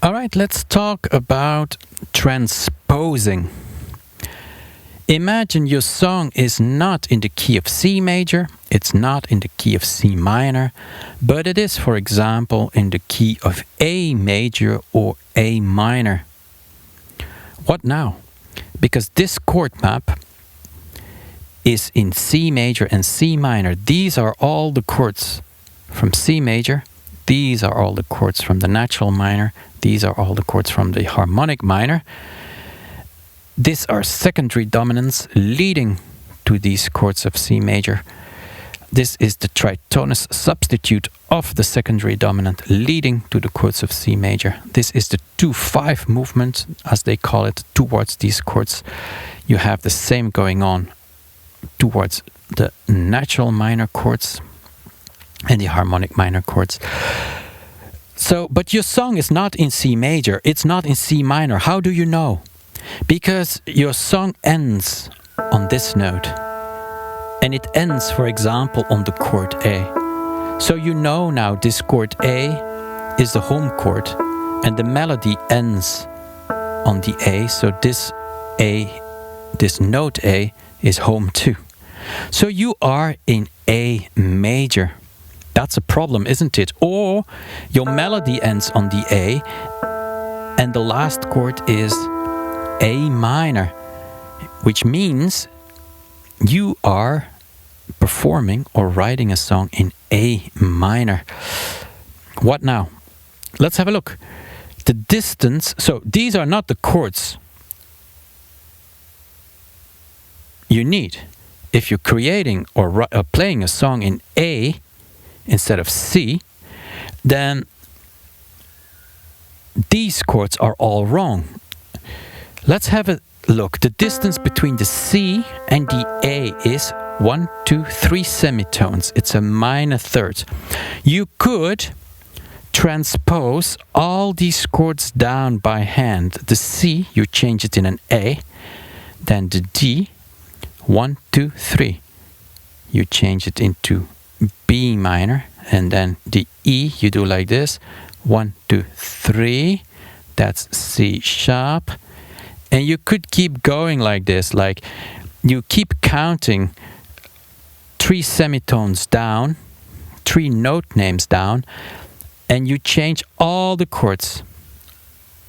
All right, let's talk about transposing. Imagine your song is not in the key of C major, it's not in the key of C minor, but it is, for example, in the key of A major or A minor. What now? Because this chord map is in C major and C minor. These are all the chords from C major. These are all the chords from the natural minor. These are all the chords from the harmonic minor. These are secondary dominants leading to these chords of C major. This is the tritonus substitute of the secondary dominant leading to the chords of C major. This is the 2-5 movement, as they call it, towards these chords. You have the same going on towards the natural minor chords and the harmonic minor chords. So, but your song is not in C major, it's not in C minor. How do you know? Because your song ends on this note. And it ends, for example, on the chord A. So you know now this chord A is the home chord and the melody ends on the A. So this note A is home too. So you are in A major. That's a problem, isn't it? Or your melody ends on the A and the last chord is A minor, which means you are performing or writing a song in A minor. What now? Let's have a look. The distance, so these are not the chords you need. If you're creating or playing a song in A instead of C, then these chords are all wrong. Let's have a look. The distance between the C and the A is 1, 2, 3 semitones. It's a minor third. You could transpose all these chords down by hand. The C, you change it in an A. Then the D, 1, 2, 3. You change it into B minor. And then the E, you do like this. 1, 2, 3. That's C sharp. And you could keep going like this, like you keep counting 3 semitones down, 3 note names down, and you change all the chords,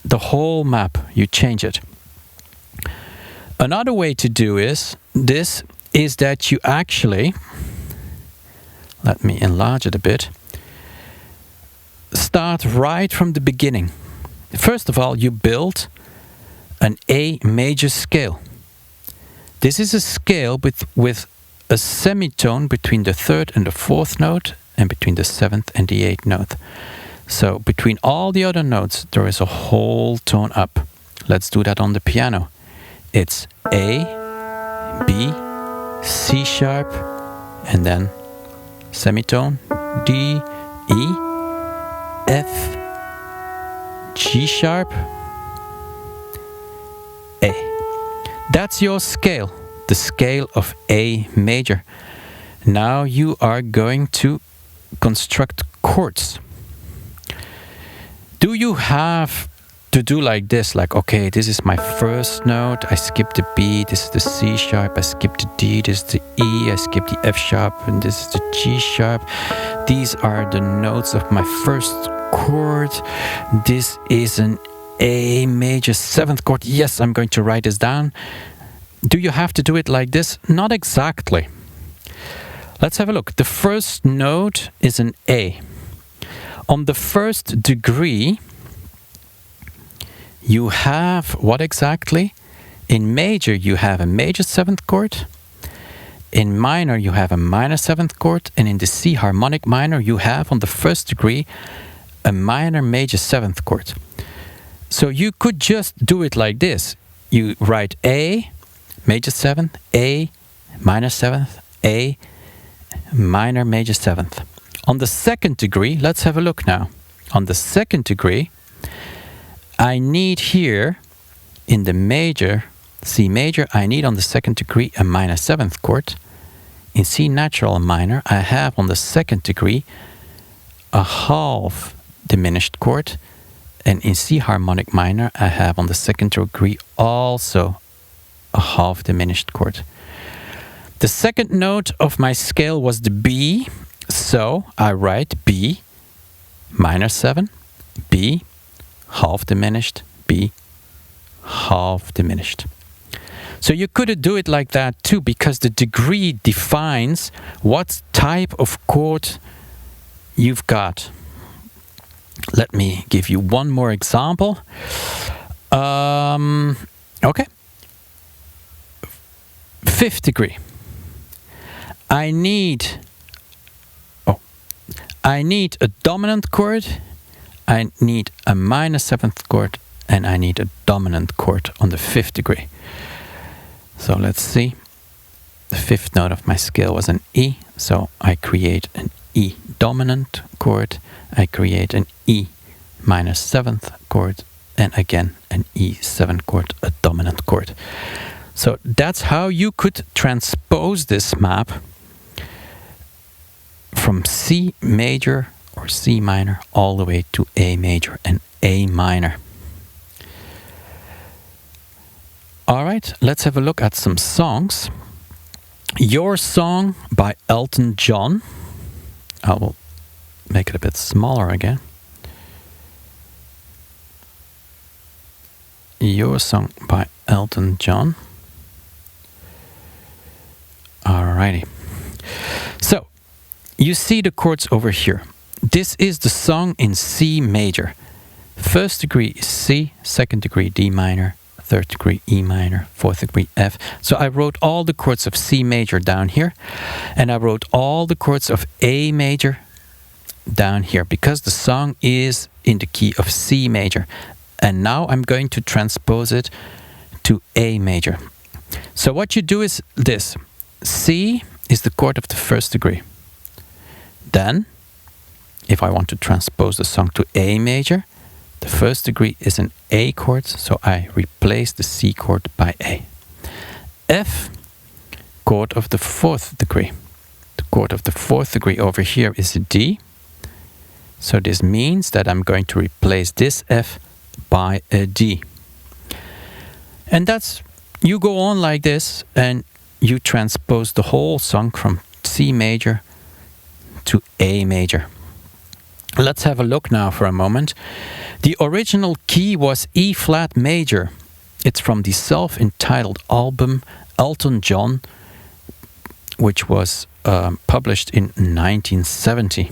the whole map, you change it. Another way to do this is that you actually, let me enlarge it a bit, start right from the beginning. First of all, you build an A major scale. This is a scale with a semitone between the 3rd and the 4th note and between the 7th and the 8th note. So between all the other notes there is a whole tone up. Let's do that on the piano. It's A, B, C sharp, and then semitone, D, E, F, G sharp, A. That's your scale, the scale of A major. Now you are going to construct chords. Do you have to do like this, like, okay, this is my first note, I skip the B, this is the C sharp, I skip the D, this is the E, I skip the F sharp, and this is the G sharp. These are the notes of my first chord. This is an A major 7th chord. Yes, I'm going to write this down. Do you have to do it like this? Not exactly. Let's have a look. The first note is an A. On the first degree, you have what exactly? In major, you have a major 7th chord. In minor, you have a minor 7th chord. And in the C harmonic minor, you have on the first degree a minor major 7th chord. So you could just do it like this. You write A, major 7th, A, minor 7th, A, minor major 7th. On the second degree, let's have a look now. On the second degree, I need here, in the major, C major, I need on the second degree a minor 7th chord. In C natural minor, I have on the second degree a half diminished chord, And in C harmonic minor, I have on the second degree also a half diminished chord. The second note of my scale was the B, so I write B minor 7, B half diminished, B half diminished. So you could do it like that too, because the degree defines what type of chord you've got. Let me give you one more example. Okay. 5th degree. I need a dominant chord, I need a minor 7th chord, and I need a dominant chord on the 5th degree. So let's see. The 5th note of my scale was an E, so I create an E dominant chord, I create an E minor 7th chord, and again an E7 chord, a dominant chord. So that's how you could transpose this map from C major or C minor all the way to A major and A minor. Alright, let's have a look at some songs. Your Song by Elton John. I will make it a bit smaller again. Your Song by Elton John. Alrighty. So, you see the chords over here. This is the song in C major. 1st degree is C, 2nd degree D minor, 3rd degree E minor, 4th degree F. So I wrote all the chords of C major down here, and I wrote all the chords of A major down here, because the song is in the key of C major. And now I'm going to transpose it to A major. So what you do is this. C is the chord of the 1st degree. Then, if I want to transpose the song to A major, the 1st degree is an A chord, so I replace the C chord by A. F, chord of the 4th degree. The chord of the 4th degree over here is a D. So this means that I'm going to replace this F by a D. And that's, you go on like this, and you transpose the whole song from C major to A major. Let's have a look now for a moment. The original key was E flat major. It's from the self-entitled album Elton John, which was published in 1970.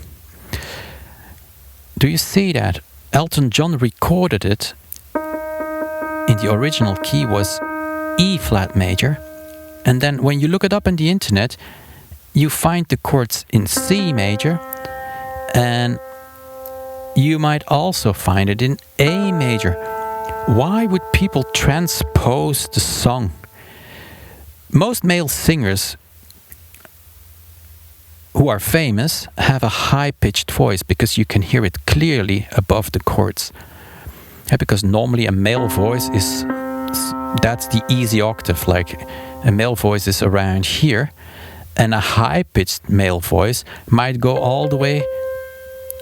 Do you see that? Elton John recorded it in the original key was E flat major. And then when you look it up on the internet, you find the chords in C major, and you might also find it in A major. Why would people transpose the song? Most male singers who are famous have a high-pitched voice, because you can hear it clearly above the chords. Yeah, because normally a male voice is, that's the easy octave, like a male voice is around here, and a high-pitched male voice might go all the way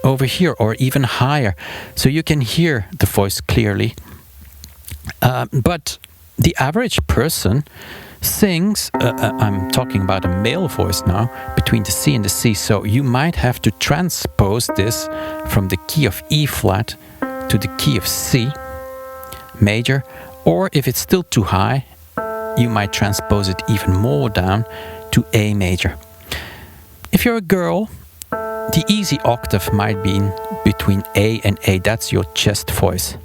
over here or even higher. So you can hear the voice clearly. But the average person sings, I'm talking about a male voice now, between the C and the C. So you might have to transpose this from the key of E flat to the key of C major. Or if it's still too high, you might transpose it even more down to A major. If you're a girl, the easy octave might be between A and A. That's your chest voice.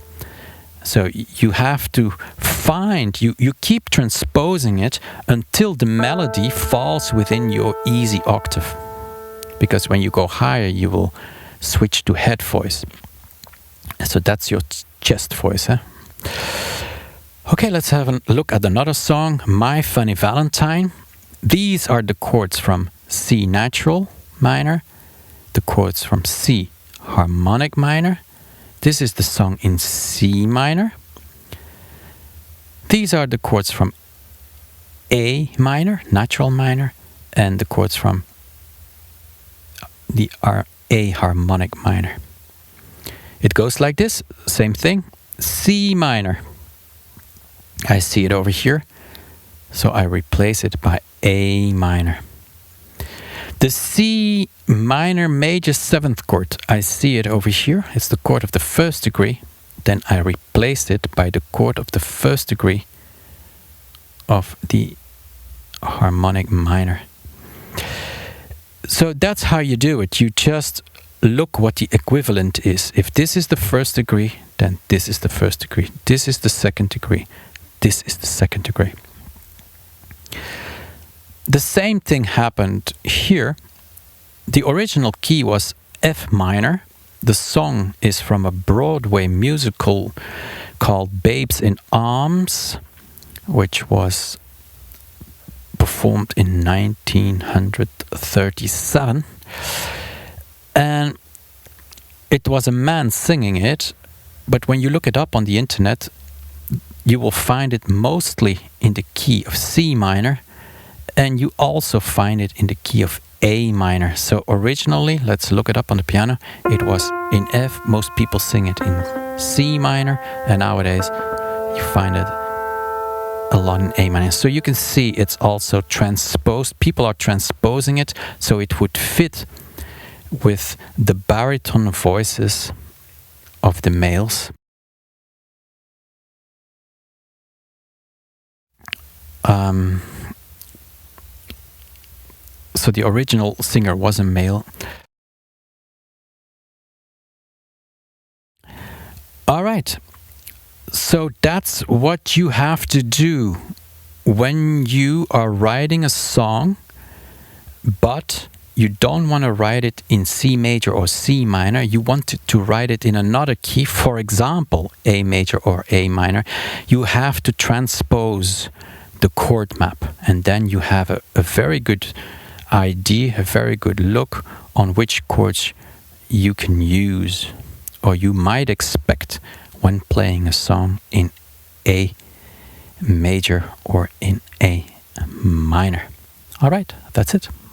So you have to find, you keep transposing it until the melody falls within your easy octave. Because when you go higher, you will switch to head voice. So that's your chest voice. Huh? Okay, let's have a look at another song, My Funny Valentine. These are the chords from C natural minor, the chords from C harmonic minor. This is the song in C minor. These are the chords from A minor, natural minor, and the chords from the A harmonic minor. It goes like this, same thing, C minor. I see it over here, so I replace it by A minor. The C minor major 7th chord, I see it over here. It's the chord of the 1st degree. Then I replace it by the chord of the 1st degree of the harmonic minor. So that's how you do it. You just look what the equivalent is. If this is the 1st degree, then this is the 1st degree. This is the 2nd degree. This is the 2nd degree. The same thing happened here. The original key was F minor. The song is from a Broadway musical called Babes in Arms, which was performed in 1937. And it was a man singing it, but when you look it up on the internet, you will find it mostly in the key of C minor, and you also find it in the key of A minor. So originally, let's look it up on the piano, it was in F. Most people sing it in C minor, and nowadays you find it a lot in A minor. So you can see it's also transposed. People are transposing it so it would fit with the baritone voices of the males. So the original singer was a male. All right. So that's what you have to do when you are writing a song, but you don't want to write it in C major or C minor. You want to write it in another key, for example, A major or A minor. You have to transpose the chord map, and then you have a very good idea, a very good look on which chords you can use or you might expect when playing a song in A major or in A minor. All right, that's it.